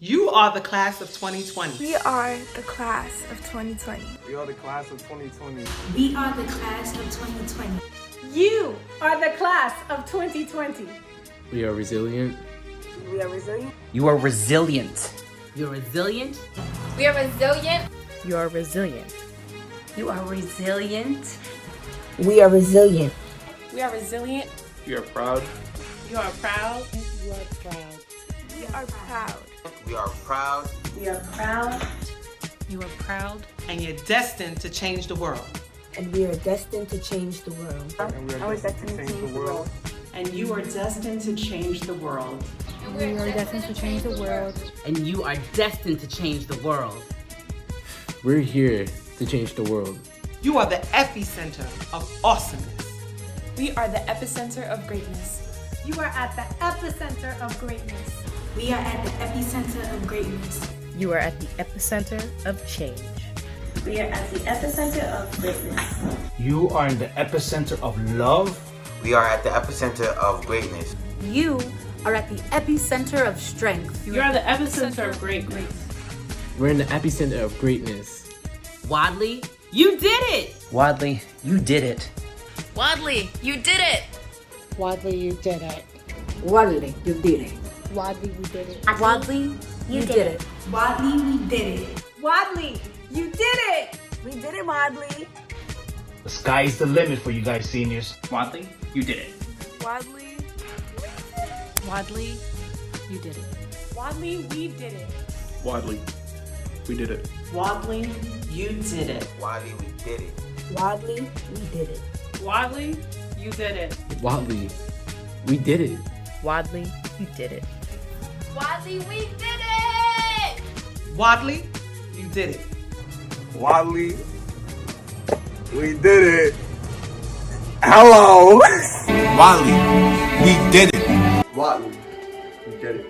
You are the class of 2020. We are the class of 2020. We are the class of 2020. We are the class of 2020. You are the class of 2020. We are resilient. We are resilient. You are resilient. You're resilient. We are resilient. You are resilient. You are resilient. We are resilient. We are resilient. We are proud. You are proud. You are proud. We are proud. We are proud. We are proud. You are proud. And you're destined to change the world. And we are destined to change the world. And we are destined to change the world. And you are destined to change the world. We are destined to change the world. And you are destined to change the world. We're here to change the world. You are the epicenter of awesomeness. We are the epicenter of greatness. You are at the epicenter of greatness. We are at the epicenter of greatness. You are at the epicenter of change. We are at the epicenter of greatness. You are in the epicenter of love. We are at the epicenter of greatness. You are at the epicenter of strength. You are the epicenter of greatness. We're in the epicenter of greatness. Wadleigh, you did it! Wadleigh, you did it. Wadleigh, you did it. Wadleigh, you did it. Wadleigh, you did it. Wadleigh, we did it. Wadleigh, you did it. Wadleigh, we did it. Wadleigh, you did it. We did it, Wadleigh. The sky is the limit for you guys seniors. Wadleigh, you did it. Wadleigh. Wadleigh, you did it. Wadleigh, we did it. Wadleigh, we did it. Wadleigh, you did it. Wadleigh, we did it. Wadleigh, we did it. Wadleigh, you did it. Wadleigh, we did it. Wadleigh, you did it. Wadleigh, we did it. Wadleigh, you did it. Wadleigh, we did it. Hello. Wadleigh, we did it. Wadleigh, we did it.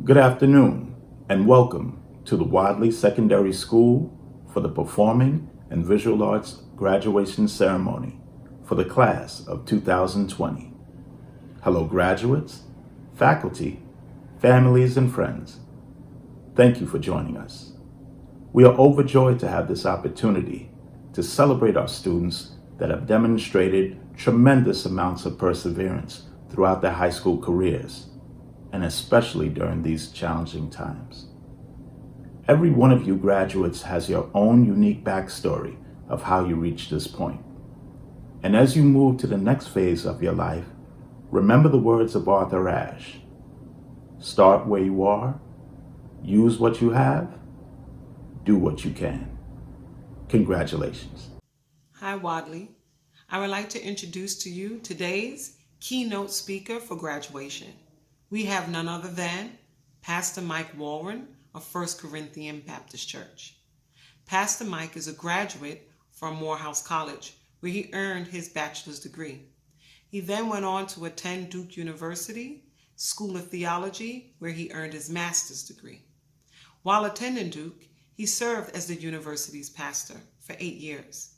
Good afternoon, and welcome to the Wadleigh Secondary School for the Performing and Visual Arts Graduation Ceremony for the class of 2020. Hello, graduates, faculty, families, and friends. Thank you for joining us. We are overjoyed to have this opportunity to celebrate our students that have demonstrated tremendous amounts of perseverance throughout their high school careers, and especially during these challenging times. Every one of you graduates has your own unique backstory of how you reached this point. And as you move to the next phase of your life, remember the words of Arthur Ashe. Start where you are, use what you have, do what you can. Congratulations. Hi, Wadleigh. I would like to introduce to you today's keynote speaker for graduation. We have none other than Pastor Mike Warren of First Corinthian Baptist Church. Pastor Mike is a graduate from Morehouse College, where he earned his bachelor's degree. He then went on to attend Duke University School of Theology, where he earned his master's degree. While attending Duke, he served as the university's pastor for 8 years.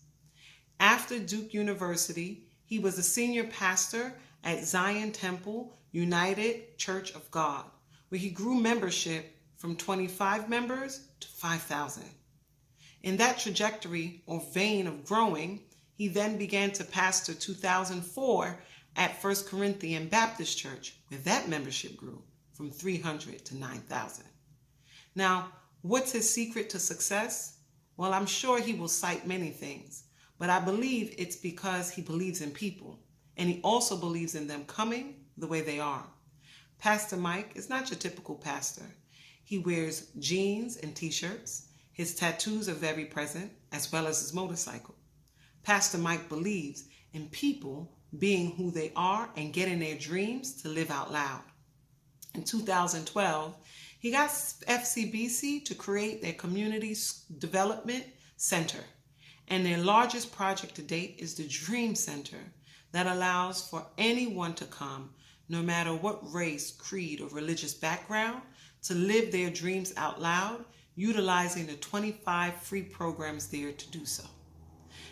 After Duke University, he was a senior pastor at Zion Temple United Church of God, where he grew membership from 25 members to 5,000. In that trajectory or vein of growing, he then began to pastor 2004 at First Corinthian Baptist Church, where that membership grew from 300 to 9,000. Now, what's his secret to success? Well, I'm sure he will cite many things, but I believe it's because he believes in people, and he also believes in them coming the way they are. Pastor Mike is not your typical pastor. He wears jeans and t-shirts. His tattoos are very present, as well as his motorcycle. Pastor Mike believes in people being who they are and getting their dreams to live out loud. In 2012, he got FCBC to create their Community Development Center. And their largest project to date is the Dream Center that allows for anyone to come, no matter what race, creed, or religious background, to live their dreams out loud, utilizing the 25 free programs there to do so.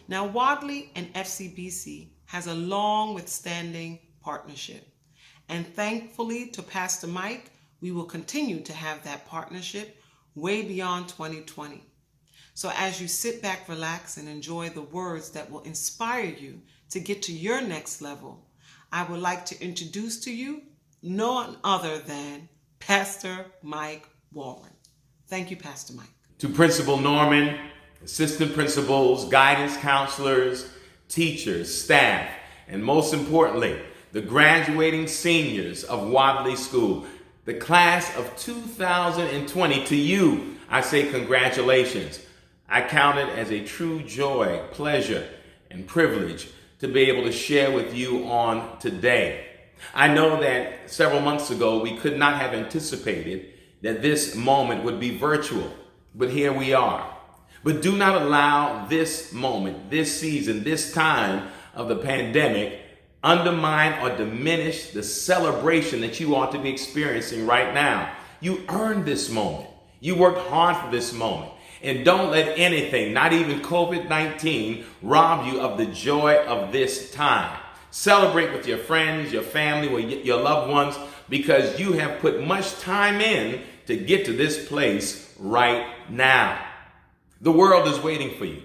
Now, Wadleigh and FCBC has a long withstanding partnership. And thankfully to Pastor Mike, we will continue to have that partnership way beyond 2020. So as you sit back, relax, and enjoy the words that will inspire you to get to your next level, I would like to introduce to you none other than Pastor Mike Warren. Thank you, Pastor Mike. To Principal Norman, assistant principals, guidance counselors, teachers, staff, and most importantly, the graduating seniors of Wadleigh School, the class of 2020, to you, I say congratulations. I count it as a true joy, pleasure, and privilege to be able to share with you on today. I know that several months ago we could not have anticipated that this moment would be virtual, but here we are. But do not allow this moment, this season, this time of the pandemic undermine or diminish the celebration that you ought to be experiencing right now. You earned this moment. You worked hard for this moment. And don't let anything, not even COVID-19, rob you of the joy of this time. Celebrate with your friends, your family, with your loved ones, because you have put much time in to get to this place right now. The world is waiting for you.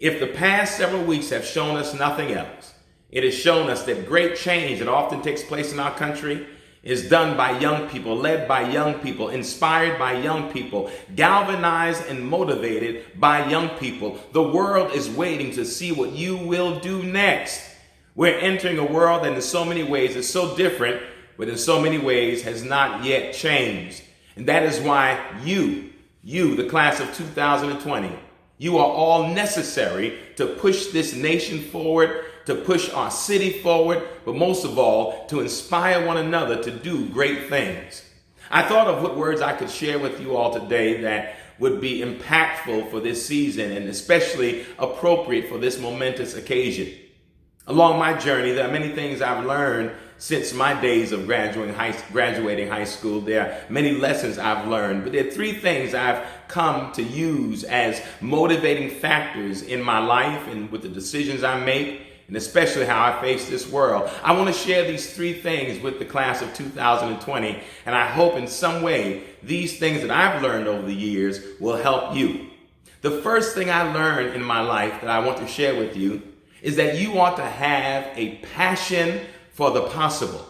If the past several weeks have shown us nothing else, it has shown us that great change that often takes place in our country is done by young people, led by young people, inspired by young people, galvanized and motivated by young people. The world is waiting to see what you will do next. We're entering a world that in so many ways is so different, but in so many ways has not yet changed. And that is why you, the class of 2020, you are all necessary to push this nation forward, to push our city forward, but most of all, to inspire one another to do great things. I thought of what words I could share with you all today that would be impactful for this season and especially appropriate for this momentous occasion. Along my journey, there are many things I've learned since my days of graduating high school. There are many lessons I've learned, but there are three things I've come to use as motivating factors in my life and with the decisions I make, and especially how I face this world. I want to share these three things with the class of 2020, and I hope in some way these things that I've learned over the years will help you. The first thing I learned in my life that I want to share with you is that you ought to have a passion for the possible.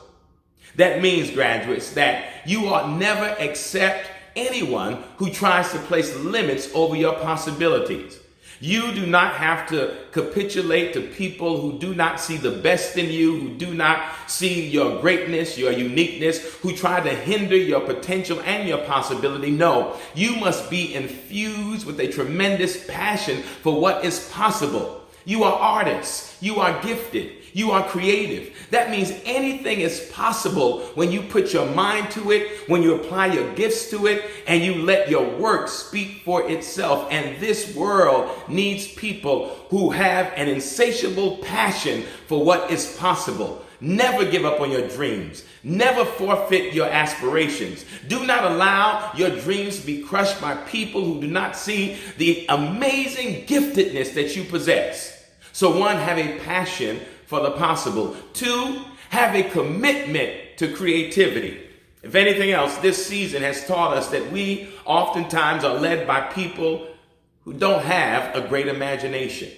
That means, graduates, that you ought never accept anyone who tries to place limits over your possibilities. You do not have to capitulate to people who do not see the best in you, who do not see your greatness, your uniqueness, who try to hinder your potential and your possibility. No, you must be infused with a tremendous passion for what is possible. You are artists, you are gifted, you are creative. That means anything is possible when you put your mind to it, when you apply your gifts to it, and you let your work speak for itself. And this world needs people who have an insatiable passion for what is possible. Never give up on your dreams. Never forfeit your aspirations. Do not allow your dreams to be crushed by people who do not see the amazing giftedness that you possess. So one, have a passion for the possible. Two, have a commitment to creativity. If anything else, this season has taught us that we oftentimes are led by people who don't have a great imagination.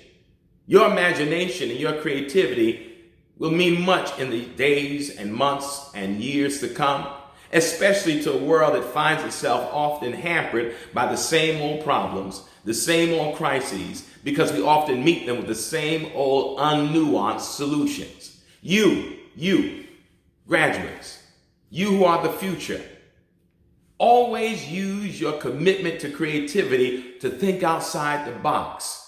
Your imagination and your creativity will mean much in the days and months and years to come, especially to a world that finds itself often hampered by the same old problems, the same old crises, because we often meet them with the same old unnuanced solutions. You, graduates, you who are the future, always use your commitment to creativity to think outside the box,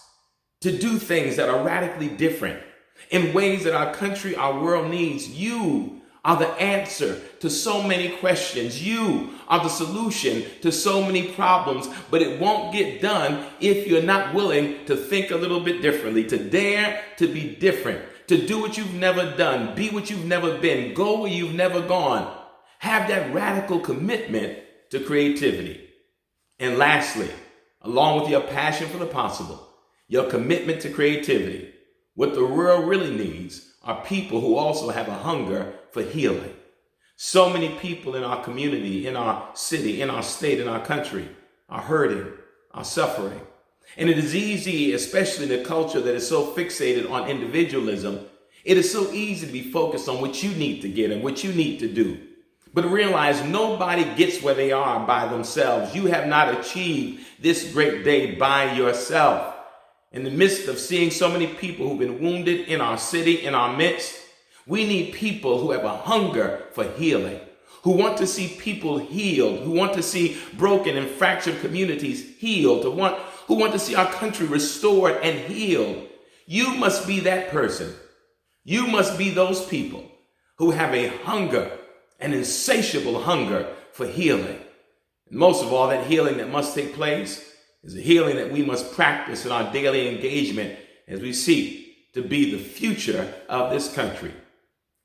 to do things that are radically different in ways that our country, our world needs. You are the answer to so many questions. You are the solution to so many problems, but it won't get done if you're not willing to think a little bit differently, to dare to be different, to do what you've never done, be what you've never been, go where you've never gone. Have that radical commitment to creativity. And lastly, along with your passion for the possible, your commitment to creativity, what the world really needs are people who also have a hunger for healing. So many people in our community, in our city, in our state, in our country are hurting, are suffering. And it is easy, especially in a culture that is so fixated on individualism, it is so easy to be focused on what you need to get and what you need to do. But realize nobody gets where they are by themselves. You have not achieved this great day by yourself. In the midst of seeing so many people who've been wounded in our city, in our midst, we need people who have a hunger for healing, who want to see people healed, who want to see broken and fractured communities healed, who want to see our country restored and healed. You must be that person. You must be those people who have a hunger, an insatiable hunger for healing. And most of all, that healing that must take place is a healing that we must practice in our daily engagement as we seek to be the future of this country.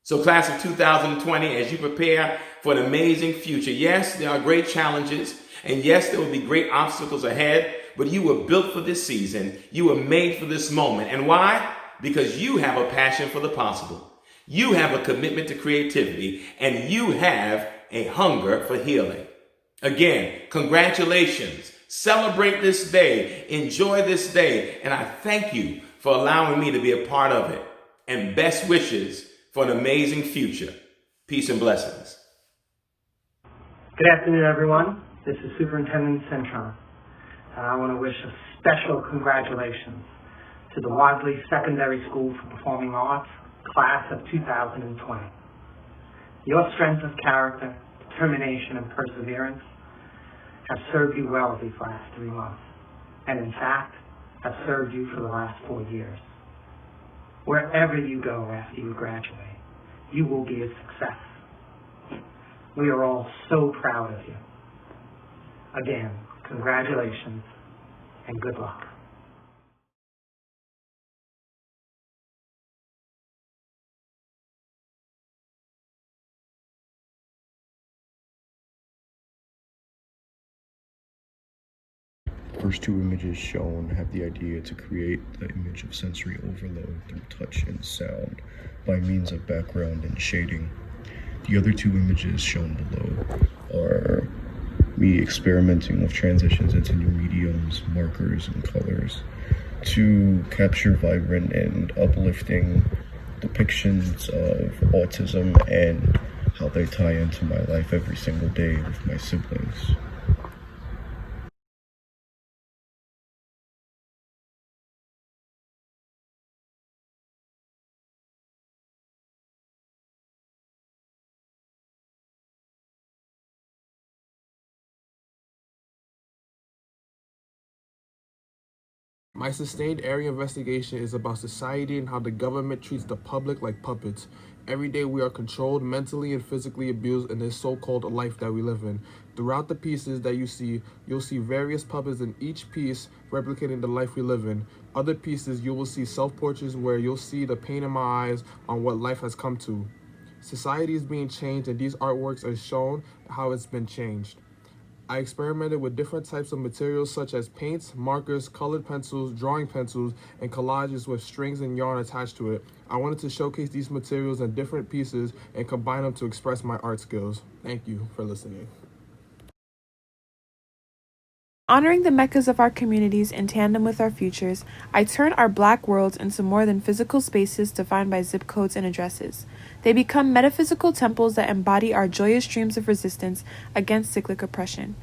So class of 2020, as you prepare for an amazing future, yes, there are great challenges, and yes, there will be great obstacles ahead, but you were built for this season. You were made for this moment. And why? Because you have a passion for the possible. You have a commitment to creativity, and you have a hunger for healing. Again, congratulations. Celebrate this day. Enjoy this day. And I thank you for allowing me to be a part of it. And best wishes for an amazing future. Peace and blessings. Good afternoon, everyone. This is Superintendent Cintron. And I want to wish a special congratulations to the Wadleigh Secondary School for Performing Arts, class of 2020. Your strength of character, determination, and perseverance have served you well these last 3 months, and in fact, have served you for the last 4 years. Wherever you go after you graduate, you will be a success. We are all so proud of you. Again, congratulations and good luck. first two images shown have the idea to create the image of sensory overload through touch and sound by means of background and shading. The other two images shown below are me experimenting with transitions into new mediums, markers, and colors to capture vibrant and uplifting depictions of autism and how they tie into my life every single day with my siblings. My sustained area investigation is about society and how the government treats the public like puppets. Every day we are controlled, mentally and physically abused in this so-called life that we live in. Throughout the pieces that you see, you'll see various puppets in each piece replicating the life we live in. Other pieces, you will see self-portraits where you'll see the pain in my eyes on what life has come to. Society is being changed, and these artworks are shown how it's been changed. I experimented with different types of materials such as paints, markers, colored pencils, drawing pencils, and collages with strings and yarn attached to it. I wanted to showcase these materials in different pieces and combine them to express my art skills. Thank you for listening. Honoring the meccas of our communities in tandem with our futures, I turn our Black worlds into more than physical spaces defined by zip codes and addresses. They become metaphysical temples that embody our joyous dreams of resistance against cyclic oppression.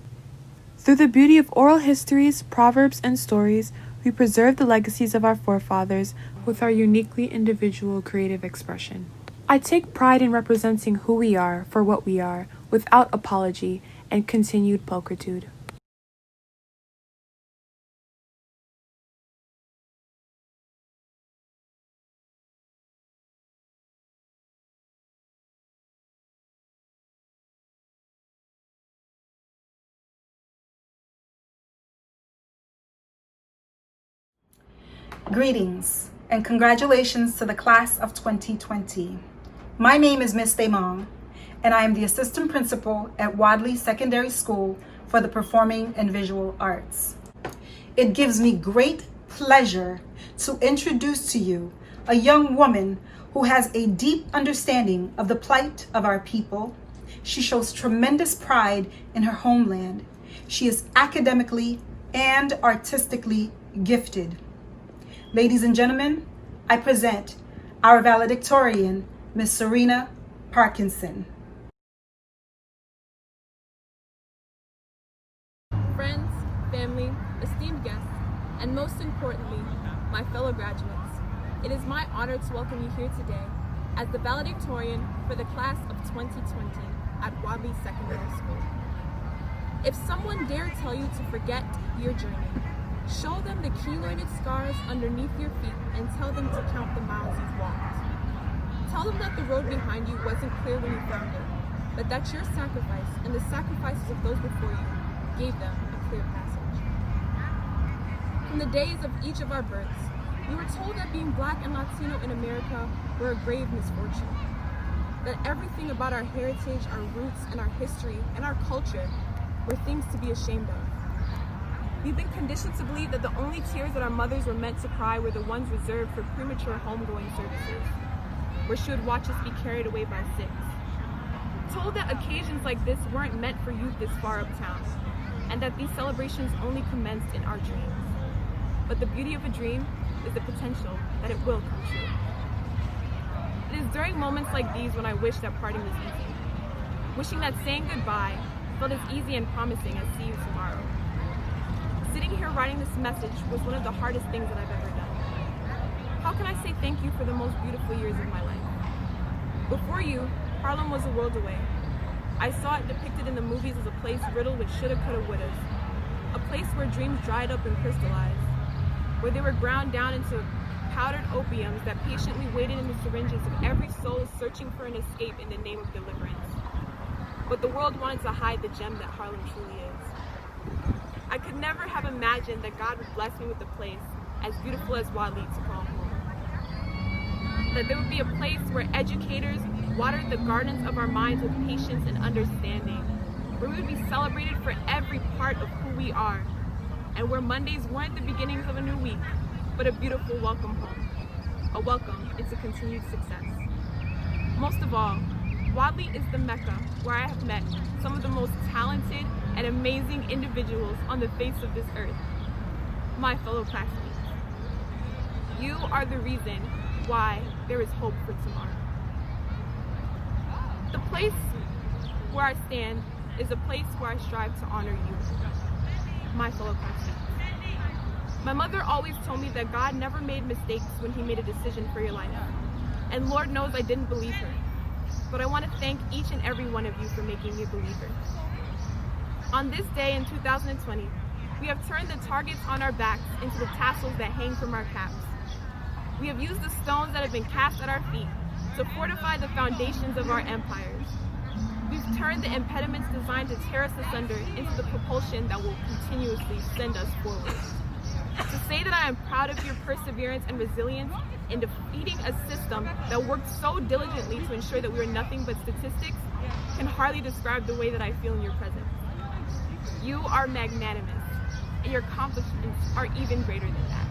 Through the beauty of oral histories, proverbs, and stories, we preserve the legacies of our forefathers with our uniquely individual creative expression. I take pride in representing who we are for what we are, without apology and continued pulchritude. Greetings and congratulations to the class of 2020. My name is Miss Daemong, and I am the assistant principal at Wadleigh Secondary School for the Performing and Visual Arts. It gives me great pleasure to introduce to you a young woman who has a deep understanding of the plight of our people. She shows tremendous pride in her homeland. She is academically and artistically gifted. Ladies and gentlemen, I present our valedictorian, Miss Serena Parkinson. Friends, family, esteemed guests, and most importantly, my fellow graduates, it is my honor to welcome you here today as the valedictorian for the class of 2020 at Wadleigh Secondary School. If someone dare tell you to forget your journey, show them the keloided scars underneath your feet and tell them to count the miles you've walked. Tell them that the road behind you wasn't clear when you found it, but that your sacrifice and the sacrifices of those before you gave them a clear passage. From the days of each of our births, we were told that being Black and Latino in America were a grave misfortune. That everything about our heritage, our roots, and our history, and our culture were things to be ashamed of. We've been conditioned to believe that the only tears that our mothers were meant to cry were the ones reserved for premature homegoing services, where she would watch us be carried away by six. Told that occasions like this weren't meant for youth this far uptown, and that these celebrations only commenced in our dreams. But the beauty of a dream is the potential that it will come true. It is during moments like these when I wish that parting was easy. Wishing that saying goodbye felt as easy and promising as see you tomorrow. Sitting here writing this message was one of the hardest things that I've ever done. How can I say thank you for the most beautiful years of my life? Before you, Harlem was a world away. I saw it depicted in the movies as a place riddled with shoulda, coulda, wouldas. A place where dreams dried up and crystallized. Where they were ground down into powdered opiums that patiently waited in the syringes of every soul searching for an escape in the name of deliverance. But the world wanted to hide the gem that Harlem truly is. I could never have imagined that God would bless me with a place as beautiful as Wadleigh to call home. That there would be a place where educators watered the gardens of our minds with patience and understanding, where we would be celebrated for every part of who we are, and where Mondays weren't the beginnings of a new week, but a beautiful welcome home, a welcome into continued success. Most of all, Wadleigh is the Mecca where I have met some of the most talented and amazing individuals on the face of this earth, my fellow classmates. You are the reason why there is hope for tomorrow. The place where I stand is a place where I strive to honor you, my fellow classmates. My mother always told me that God never made mistakes when he made a decision for your life. And Lord knows I didn't believe her. But I want to thank each and every one of you for making me a believer. On this day in 2020, we have turned the targets on our backs into the tassels that hang from our caps. We have used the stones that have been cast at our feet to fortify the foundations of our empires. We've turned the impediments designed to tear us asunder into the propulsion that will continuously send us forward. To say that I am proud of your perseverance and resilience in defeating a system that worked so diligently to ensure that we are nothing but statistics can hardly describe the way that I feel in your presence. You are magnanimous, and your accomplishments are even greater than that.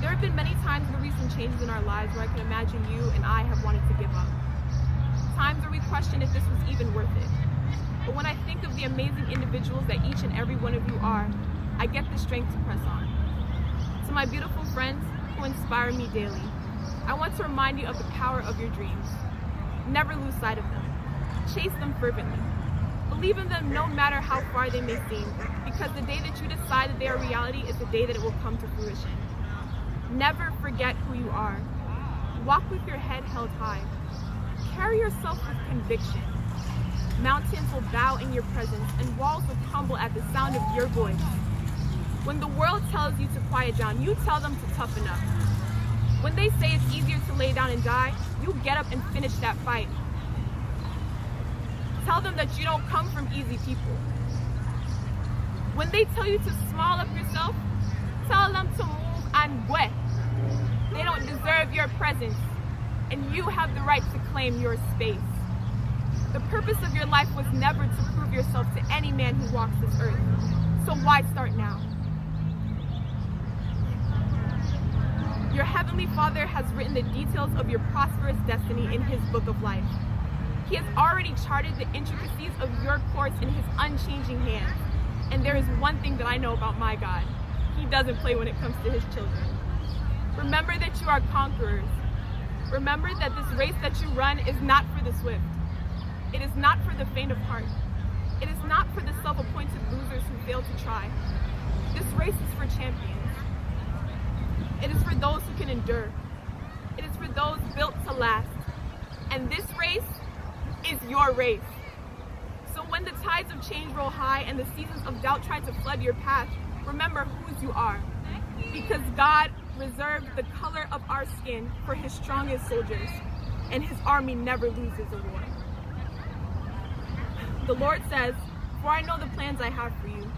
There have been many times in the recent changes in our lives where I can imagine you and I have wanted to give up. Times where we question if this was even worth it. But when I think of the amazing individuals that each and every one of you are, I get the strength to press on. To my beautiful friends who inspire me daily, I want to remind you of the power of your dreams. Never lose sight of them. Chase them fervently. Believe in them no matter how far they may seem, because the day that you decide that they are reality is the day that it will come to fruition. Never forget who you are. Walk with your head held high. Carry yourself with conviction. Mountains will bow in your presence and walls will crumble at the sound of your voice. When the world tells you to quiet down, you tell them to toughen up. When they say it's easier to lay down and die, you get up and finish that fight. Tell them that you don't come from easy people. When they tell you to small up yourself, tell them to move and go. They don't deserve your presence, and you have the right to claim your space. The purpose of your life was never to prove yourself to any man who walks this earth, so why start now? Your Heavenly Father has written the details of your prosperous destiny in His book of life. He has already charted the intricacies of your course in His unchanging hands. And there is one thing that I know about my God. He doesn't play when it comes to His children. Remember that you are conquerors. Remember that this race that you run is not for the swift. It is not for the faint of heart. It is not for the self-appointed losers who fail to try. This race is for champions. It is for those who can endure. It is for those built to last. And this race is your race. So when the tides of change roll high and the seasons of doubt try to flood your path, remember whose you are. Because God reserved the color of our skin for His strongest soldiers, and His army never loses a war. The Lord says, "For I know the plans I have for you,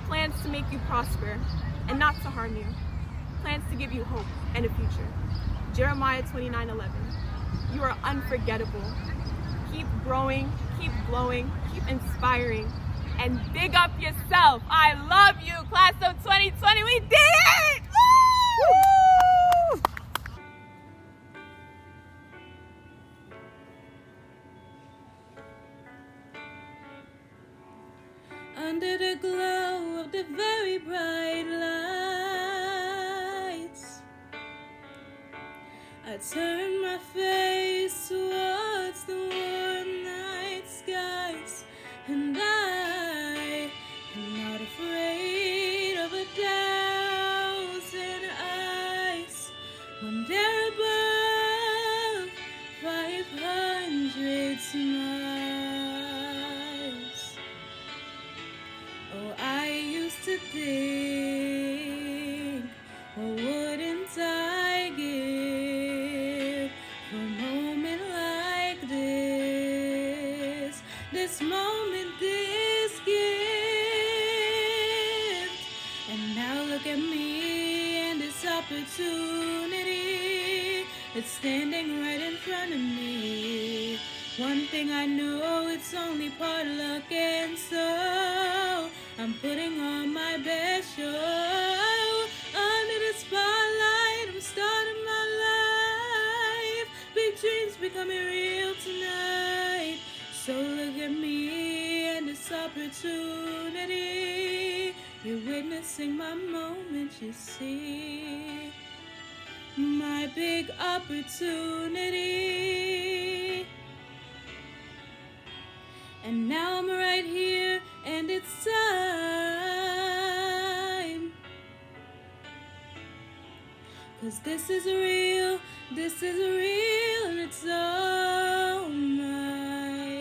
plans to make you prosper and not to harm you, plans to give you hope and a future." Jeremiah 29:11. You are unforgettable. Keep growing, keep glowing, keep inspiring, and big up yourself. I love you, class of 2020. We did it! Woo! Under the glow of the very bright lights, I turn my face towards the warm night skies, and I am not afraid of 1,000 eyes when they're above 500 smiles. Oh, I used to think, what wouldn't I give for a moment like this? This moment, this gift. And now look at me and this opportunity. It's standing right in front of me. One thing I know, it's only part luck, and so I'm putting on my best show. Under the spotlight, I'm starting my life. Big dreams becoming real tonight. So look at me and this opportunity. You're witnessing my moment, you see. My big opportunity. And now I'm right here, and it's time. 'Cause this is real, and it's all mine.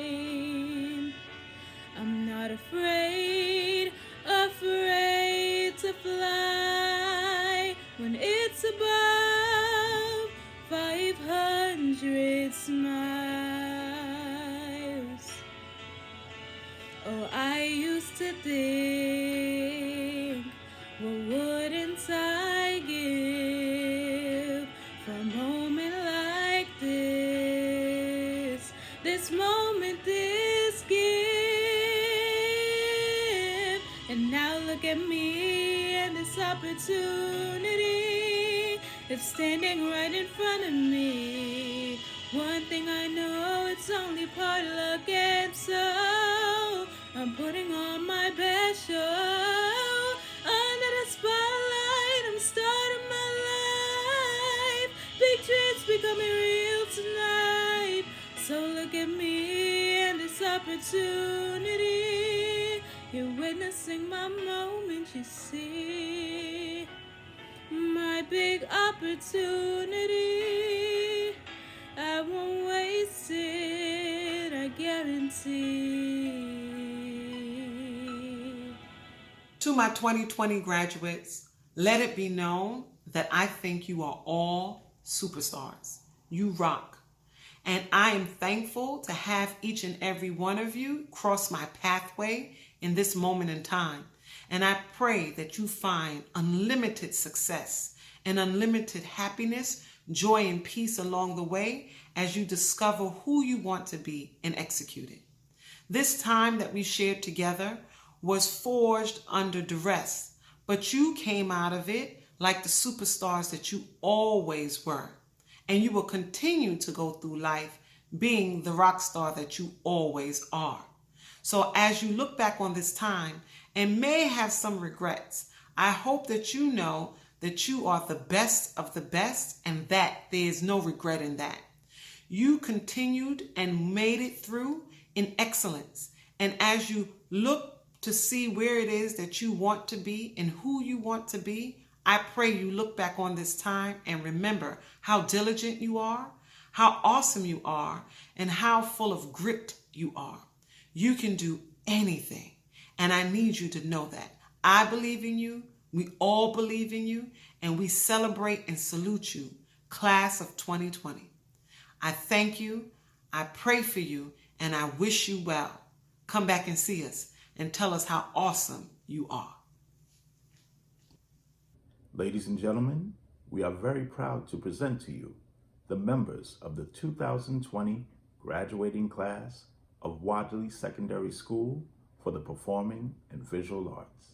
I'm not afraid to fly when it's above 500 smiles. Oh, I used to think, what wouldn't I give for a moment like this? This moment, this gift. And now look at me and this opportunity. It's standing right in front of me. One thing I know, it's only part luck, and so I'm putting on my best show. Under the spotlight, I'm starting my life. Big dreams becoming real tonight. So look at me and this opportunity. You're witnessing my moment, you see. My big opportunity. I won't waste it, I guarantee. To my 2020 graduates, let it be known that I think you are all superstars. You rock. And I am thankful to have each and every one of you cross my pathway in this moment in time. And I pray that you find unlimited success and unlimited happiness, joy, and peace along the way as you discover who you want to be and execute it. This time that we shared together was forged under duress, but you came out of it like the superstars that you always were. And you will continue to go through life being the rock star that you always are. So as you look back on this time and may have some regrets, I hope that you know that you are the best of the best and that there is no regret in that. You continued and made it through in excellence. And as you look to see where it is that you want to be and who you want to be, I pray you look back on this time and remember how diligent you are, how awesome you are, and how full of grit you are. You can do anything, and I need you to know that. I believe in you, we all believe in you, and we celebrate and salute you, class of 2020. I thank you, I pray for you, and I wish you well. Come back and see us and tell us how awesome you are. Ladies and gentlemen, we are very proud to present to you the members of the 2020 graduating class of Wadleigh Secondary School for the Performing and Visual Arts.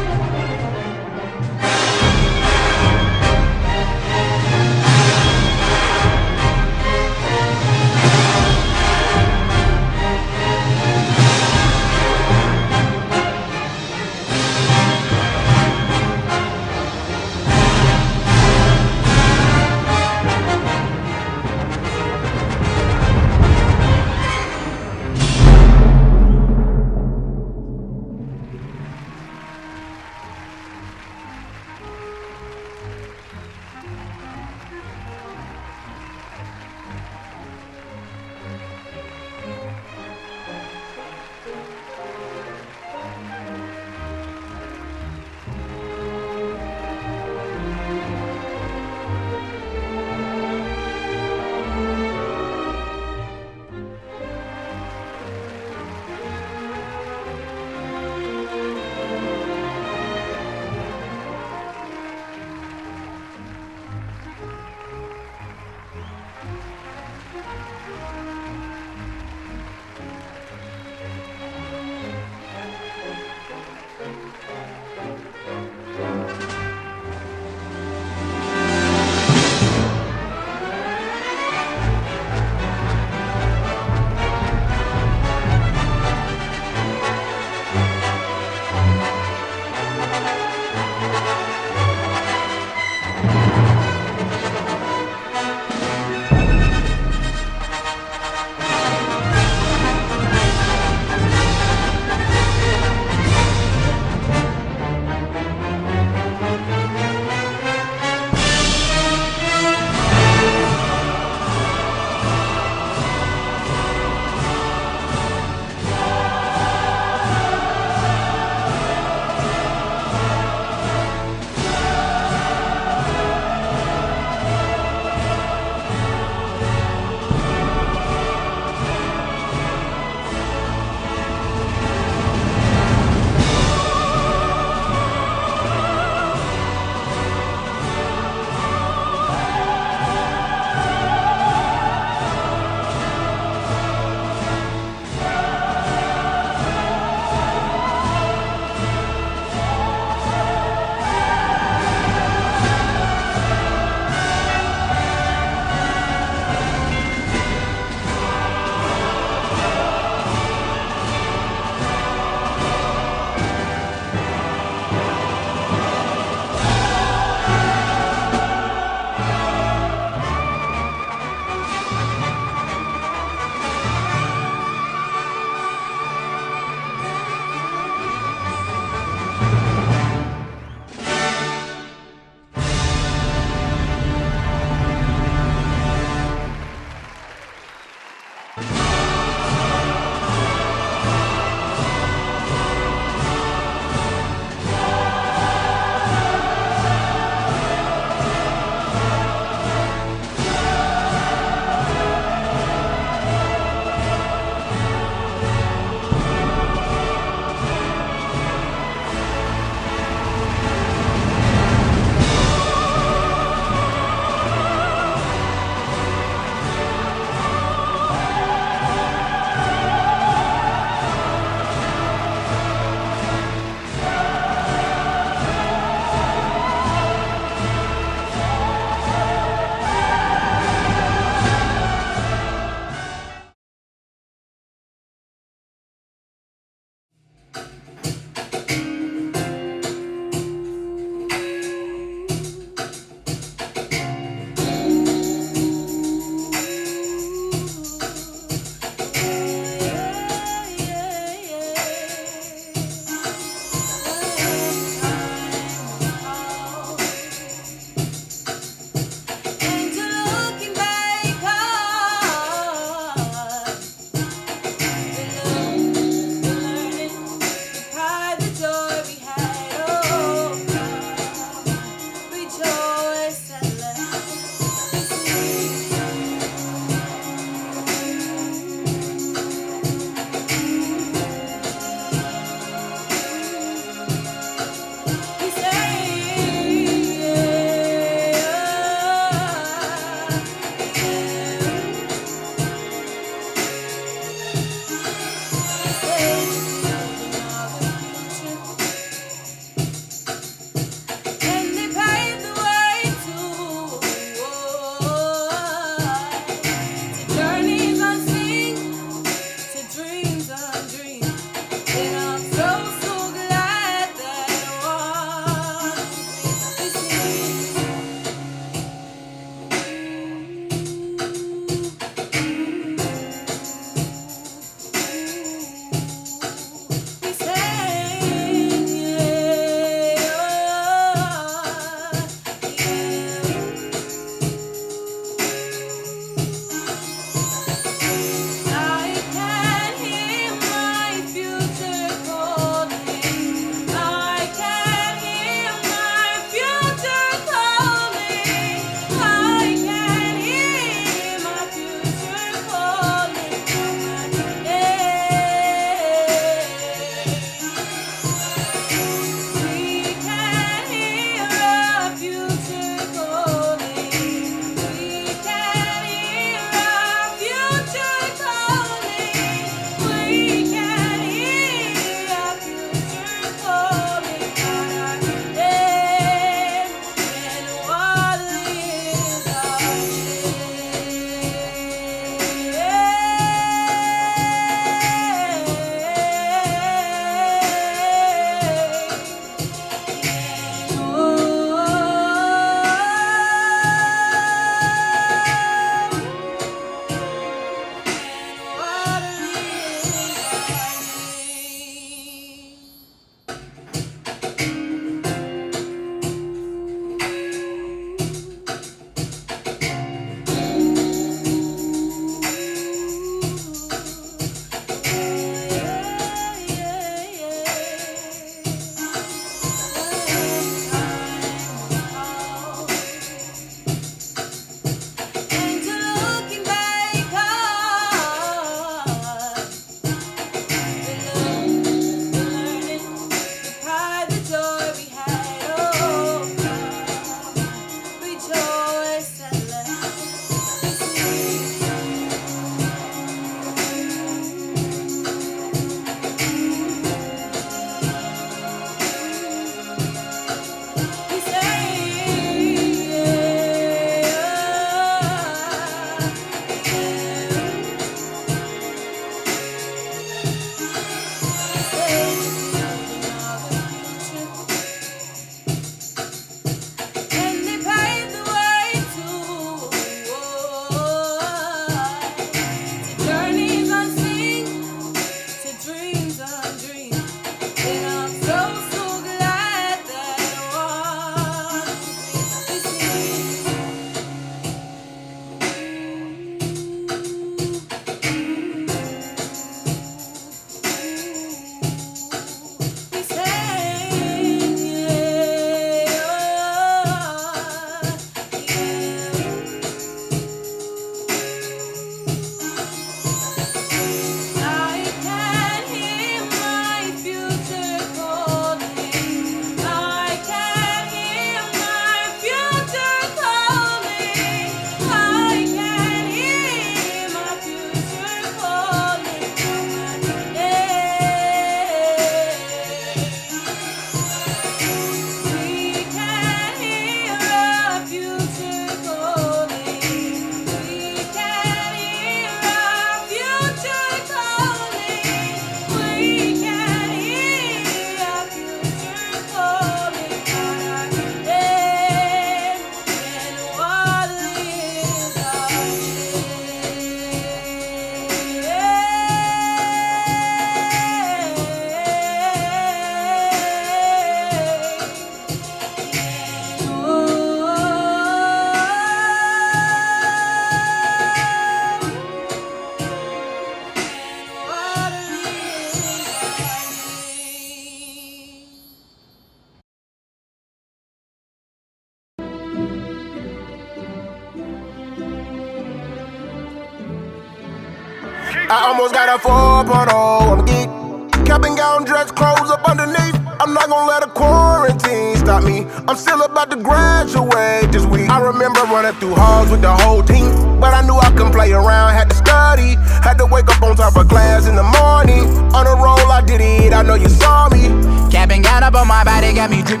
I almost got a 4.0, I'm geek. Cap and gown, dress, clothes up underneath. I'm not gonna let a quarantine stop me. I'm still about to graduate this week. I remember running through halls with the whole team, but I knew I couldn't play around, had to study. Had to wake up on top of class in the morning. On a roll, I did it, I know you saw me. Cap and gown up on my body, got me drip.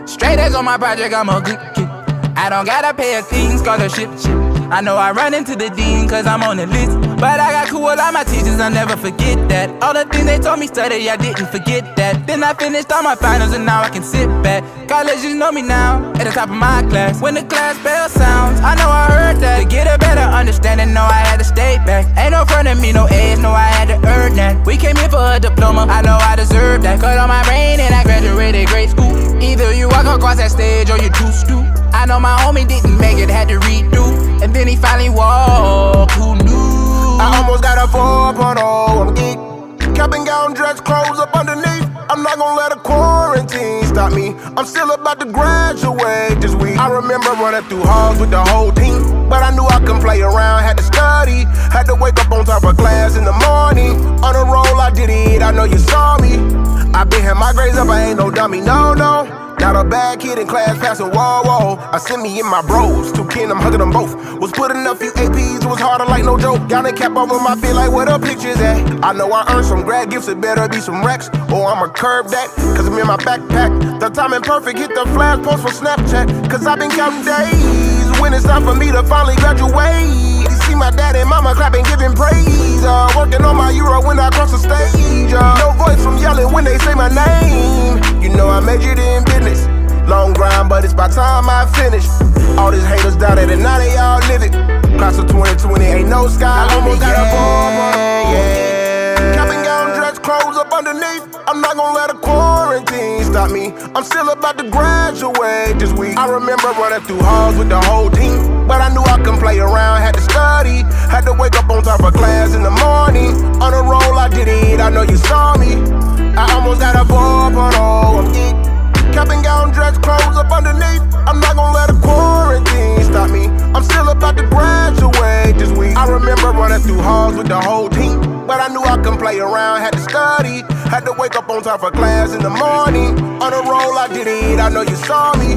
Straight A's on my project, I'm a good kid. I don't gotta pay a thing, scholarship shit. I know I run into the dean cause I'm on the list, but I got cool with all my teachers, I'll never forget that. All the things they told me study, I didn't forget that. Then I finished all my finals and now I can sit back. College just know me now, at the top of my class. When the class bell sounds, I know I heard that. To get a better understanding, know I had to stay back. Ain't no front of me, no A's, know I had to earn that. We came here for a diploma, I know I deserve that. Cut on my brain and I graduated grade school. Either you walk across that stage or you too stoop. I know my homie didn't make it, had to redo. And then he finally walked, who knew? I almost got a 4.0, I'm geek. Cap and gown, dress, clothes up underneath. I'm not gonna let a quarantine stop me. I'm still about to graduate this week. I remember running through halls with the whole team, but I knew I couldn't play around, had to study. Had to wake up on top of class in the morning. On a roll, I did it, I know you saw me. I been had my grades up, I ain't no dummy, no. Not a bad kid in class, passing wall. I sent me in my bros, 2 kin, I'm hugging them both. Was putting up few APs, it was harder like no joke. Gown and cap over my feet like where the pictures at. I know I earned some grad gifts, it better be some Rex, or I'ma curb that, cause I'm in my backpack. The timing perfect, hit the flash post for Snapchat, cause I've been counting days when it's time for me to finally graduate. See my dad and mama clapping, giving praise. Working on my euro when I cross the stage. No voice from yelling when they say my name. You know I majored in business. Long grind, but it's by time I finish. All these haters doubted and now they all live it. Class of 2020 ain't no sky. I almost got a 4.0, yeah. Cap and gown, dress, clothes up underneath. I'm not gonna let a quarantine stop me. I'm still about to graduate this week. I remember running through halls with the whole team, but I knew I couldn't play around, had to study. Had to wake up on top of class in the morning. On a roll, I did it, I know you saw me. I almost got a 4.0, I'm geek. Cap and gown, dress, clothes up underneath. I'm not gonna let a quarantine stop me. I'm still about to graduate this week. I remember running through halls with the whole team, but I knew I couldn't play around, had to study. Had to wake up on top of class in the morning. On a roll, I did it, I know you saw me.